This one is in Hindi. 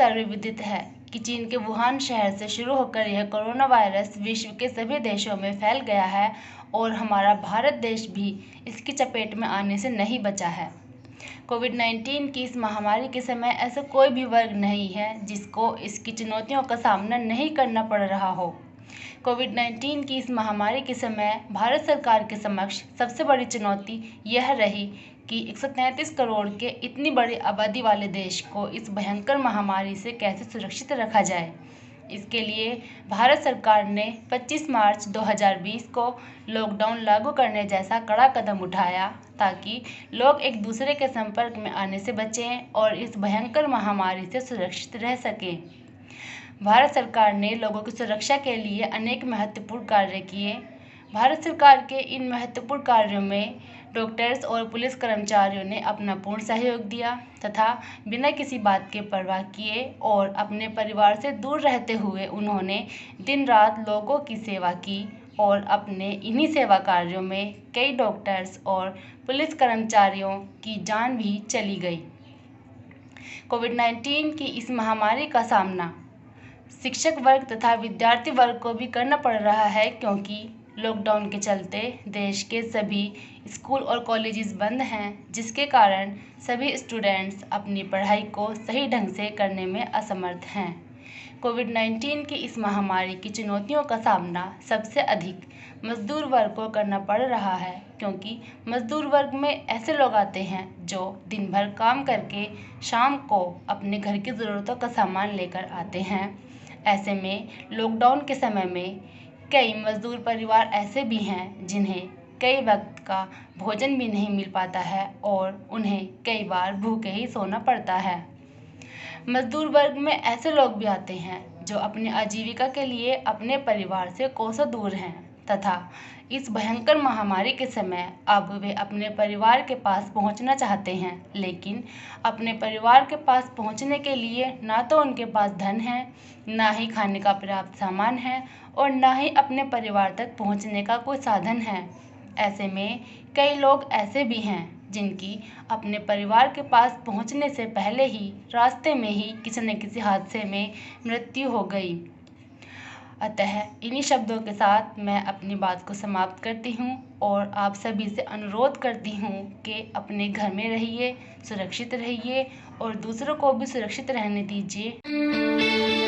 सर्वविदित है कि चीन के वुहान शहर से शुरू होकर यह कोरोना वायरस विश्व के सभी देशों में फैल गया है और हमारा भारत देश भी इसकी चपेट में आने से नहीं बचा है। कोविड-19 की इस महामारी के समय ऐसा कोई भी वर्ग नहीं है जिसको इसकी चुनौतियों का सामना नहीं करना पड़ रहा हो। कोविड-19 की इस महामारी के समय भारत सरकार के समक्ष सबसे बड़ी चुनौती यह रही कि 133 करोड़ के इतनी बड़ी आबादी वाले देश को इस भयंकर महामारी से कैसे सुरक्षित रखा जाए। इसके लिए भारत सरकार ने 25 मार्च 2020 को लॉकडाउन लागू करने जैसा कड़ा कदम उठाया ताकि लोग एक दूसरे के संपर्क में आने से बचें और इस भयंकर महामारी से सुरक्षित रह सकें। भारत सरकार ने लोगों की सुरक्षा के लिए अनेक महत्वपूर्ण कार्य किए। भारत सरकार के इन महत्वपूर्ण कार्यों में डॉक्टर्स और पुलिस कर्मचारियों ने अपना पूर्ण सहयोग दिया तथा बिना किसी बात के परवाह किए और अपने परिवार से दूर रहते हुए उन्होंने दिन रात लोगों की सेवा की और अपने इन्हीं सेवा कार्यों में कई डॉक्टर्स और पुलिस कर्मचारियों की जान भी चली गई। कोविड-19 की इस महामारी का सामना शिक्षक वर्ग तथा विद्यार्थी वर्ग को भी करना पड़ रहा है क्योंकि लॉकडाउन के चलते देश के सभी स्कूल और कॉलेजेस बंद हैं, जिसके कारण सभी स्टूडेंट्स अपनी पढ़ाई को सही ढंग से करने में असमर्थ हैं। कोविड-19 की इस महामारी की चुनौतियों का सामना सबसे अधिक मजदूर वर्ग को करना पड़ रहा है क्योंकि मजदूर वर्ग में ऐसे लोग आते हैं जो दिन भर काम करके शाम को अपने घर की ज़रूरतों का सामान लेकर आते हैं। ऐसे में लॉकडाउन के समय में कई मजदूर परिवार ऐसे भी हैं जिन्हें कई वक्त का भोजन भी नहीं मिल पाता है और उन्हें कई बार भूखे ही सोना पड़ता है। मजदूर वर्ग में ऐसे लोग भी आते हैं जो अपनी आजीविका के लिए अपने परिवार से कोसों दूर हैं तथा इस भयंकर महामारी के समय अब वे अपने परिवार के पास पहुंचना चाहते हैं, लेकिन अपने परिवार के पास पहुंचने के लिए ना तो उनके पास धन है, ना ही खाने का पर्याप्त सामान है और ना ही अपने परिवार तक पहुंचने का कोई साधन है। ऐसे में कई लोग ऐसे भी हैं जिनकी अपने परिवार के पास पहुंचने से पहले ही रास्ते में ही किसी न किसी हादसे में मृत्यु हो गई। अतः इन्हीं शब्दों के साथ मैं अपनी बात को समाप्त करती हूँ और आप सभी से अनुरोध करती हूँ कि अपने घर में रहिए, सुरक्षित रहिए और दूसरों को भी सुरक्षित रहने दीजिए।